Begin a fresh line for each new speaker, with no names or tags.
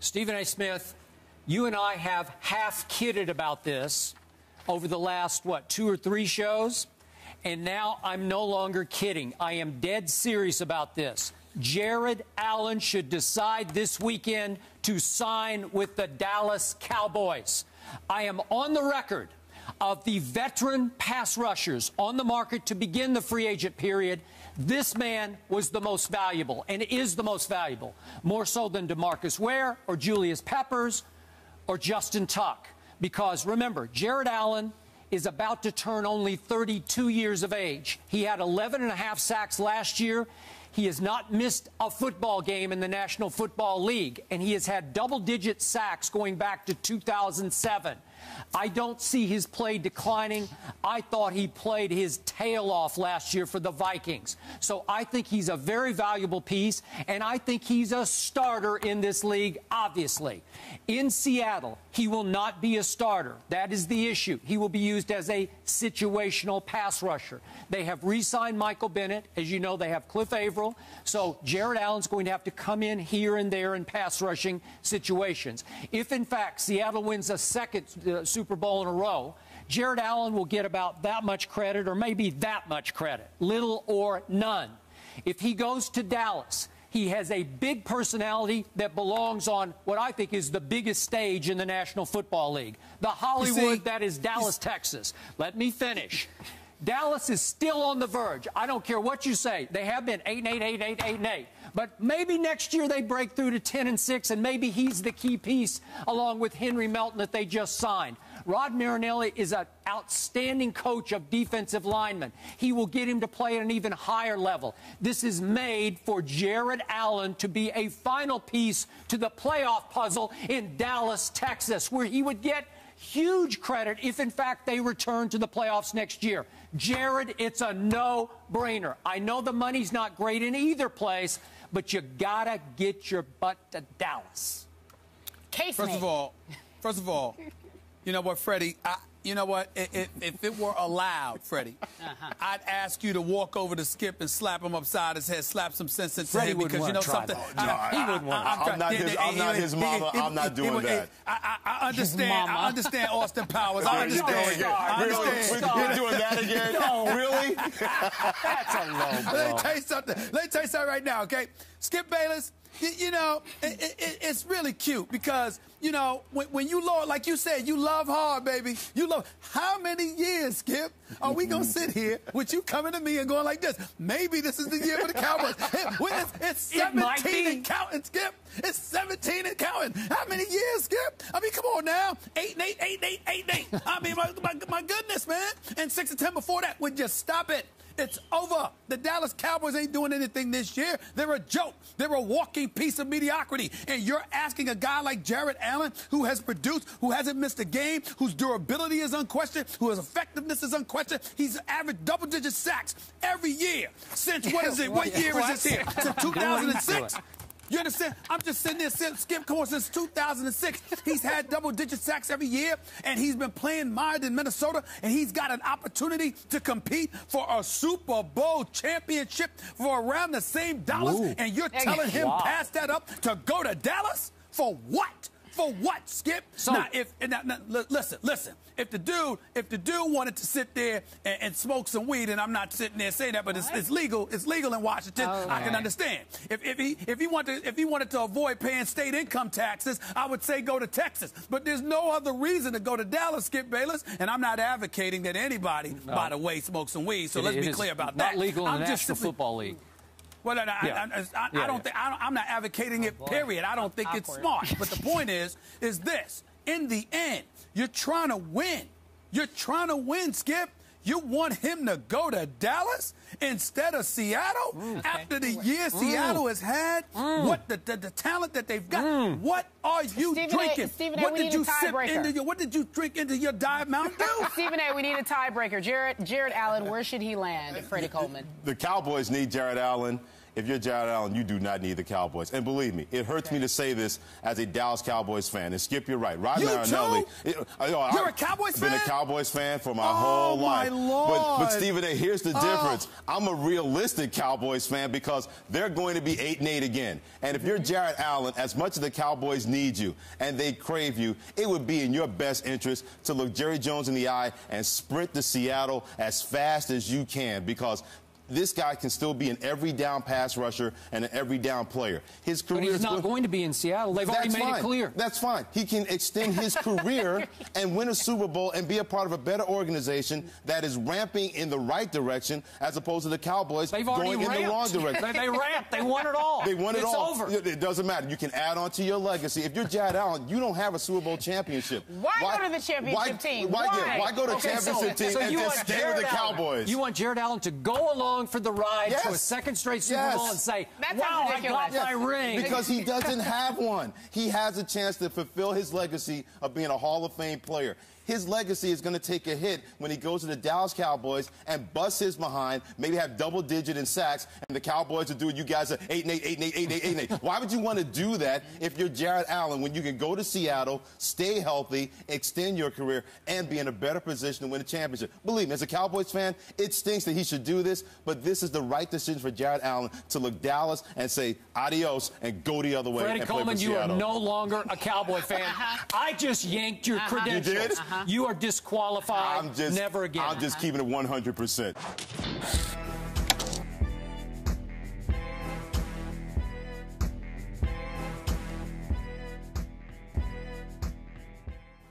Stephen A. Smith, you and I have half-kidded about this over the last, 2 or 3 shows? And now I'm no longer kidding. I am dead serious about this. Jared Allen should decide this weekend to sign with the Dallas Cowboys. I am on the record of the veteran pass rushers on the market to begin the free agent period. This man was the most valuable and is the most valuable, more so than DeMarcus Ware or Julius Peppers or Justin Tuck. Because remember, Jared Allen is about to turn only 32 years of age. He had 11.5 sacks last year. He has not missed a football game in the National Football League, and he has had double-digit sacks going back to 2007. I don't see his play declining. I thought he played his tail off last year for the Vikings. So I think he's a very valuable piece, and I think he's a starter in this league, obviously. In Seattle, he will not be a starter. That is the issue. He will be used as a situational pass rusher. They have re-signed Michael Bennett. As you know, they have Cliff Averill. So Jared Allen's going to have to come in here and there in pass rushing situations. If, in fact, Seattle wins a second Super Bowl in a row, Jared Allen will get about that much credit, or maybe that much credit, little or none. If he goes to Dallas, he has a big personality that belongs on what I think is the biggest stage in the National Football League, the Hollywood that is Dallas, Texas. Let me finish. Dallas is still on the verge. I don't care what you say. They have been 8-8, 8-8, 8-8. But maybe next year they break through to 10-6, and maybe he's the key piece along with Henry Melton that they just signed. Rod Marinelli is an outstanding coach of defensive linemen. He will get him to play at an even higher level. This is made for Jared Allen to be a final piece to the playoff puzzle in Dallas, Texas, where he would get huge credit if, in fact, they return to the playoffs next year. Jared, it's a no-brainer. I know the money's not great in either place, but you gotta get your butt to Dallas.
First of all, you know what, Freddie? You know what? If it were allowed, Freddie, I'd ask you to walk over to Skip and slap him upside his head, slap some sense into him, because you know something.
He wouldn't want to.
I'm not his mama. I'm not doing that.
I understand. I understand Austin Powers. I understand.
You're doing that again?
No.
Really?
That's a low blow.
Let me tell you something. Let me tell you something right now, okay? Skip Bayless, you know, it's really cute because, you know, when you love, like you said, you love hard, baby. You love. How many years, Skip, are we going to sit here with you coming to me and going like this? Maybe this is the year for the Cowboys. It's 17 and counting, Skip. It's 17 and counting. How many years, Skip? I mean, come on now. 8-8, 8-8, 8-8. I mean, my goodness, man. And 6-10 before that. Would you stop it? It's over. The Dallas Cowboys ain't doing anything this year. They're a joke. They're a walking piece of mediocrity. And you're asking a guy like Jared Allen, who has produced, who hasn't missed a game, whose durability is unquestioned, whose effectiveness is unquestioned. He's averaged double-digit sacks every year since, what is it? What year is this here? Since 2006. You understand? I'm just sitting there, Skip, come on, since 2006. He's had double-digit sacks every year, and he's been playing mired in Minnesota, and he's got an opportunity to compete for a Super Bowl championship for around the same dollars, and you're telling him pass that up to go to Dallas? For what? For what, Skip? So, listen. If the dude wanted to sit there and smoke some weed, and I'm not sitting there saying that, but it's legal in Washington. Okay. I can understand. If he wanted to avoid paying state income taxes, I would say go to Texas. But there's no other reason to go to Dallas, Skip Bayless. And I'm not advocating that anybody, by the way, smoke some weed. So let's be clear about that.
Not legal in the National Football League.
Well, I'm not advocating it, period. I don't think it's smart. But the point is this. In the end, you're trying to win. You're trying to win, Skip. You want him to go to Dallas instead of Seattle after the year Seattle has had? What the talent that they've got? What are you drinking? What did you sip into what did you drink into your Diet Mountain Dew?
Stephen A., we need a tiebreaker. Jared Allen, where should he land, Freddie Coleman?
The Cowboys need Jared Allen. if you're Jared Allen, you do not need the Cowboys. And believe me, it hurts me to say this as a Dallas Cowboys fan. And Skip, you're right. Rod Marinelli.
You're a Cowboys fan?
I've been a Cowboys fan for my whole life.
Oh, my Lord.
But Stephen A., here's the difference. I'm a realistic Cowboys fan because they're going to be 8-8 again. And if you're Jared Allen, as much as the Cowboys need you and they crave you, it would be in your best interest to look Jerry Jones in the eye and sprint to Seattle as fast as you can, because this guy can still be an every down pass rusher and an every down player. His career
but he's not going to be in Seattle. They've already made it clear.
That's fine. He can extend his career and win a Super Bowl and be a part of a better organization that is ramping in the right direction, as opposed to the Cowboys going in the wrong direction.
They ramped. They won it all.
They won it all.
It's over.
It doesn't matter. You can add on to your legacy. If you're Jared Allen, you don't have a Super Bowl championship.
Why go to the championship team?
Why go to championship team and just stay with the Cowboys?
You want Jared Allen to go along for the ride to a second straight Super Bowl and say, wow, I got my ring.
Because he doesn't have one. He has a chance to fulfill his legacy of being a Hall of Fame player. His legacy is going to take a hit when he goes to the Dallas Cowboys and busts his behind, maybe have double-digit in sacks, and the Cowboys are doing, you guys are 8-8, 8-8, 8-8, 8-8. Why would you want to do that if you're Jared Allen when you can go to Seattle, stay healthy, extend your career, and be in a better position to win a championship? Believe me, as a Cowboys fan, it stinks that he should do this, but this is the right decision for Jared Allen to look Dallas and say adios and go the other way.
Freddie Coleman, you are no longer a Cowboy fan. I just yanked your credentials.
You did?
You are disqualified. Never again.
I'm just keeping it 100%.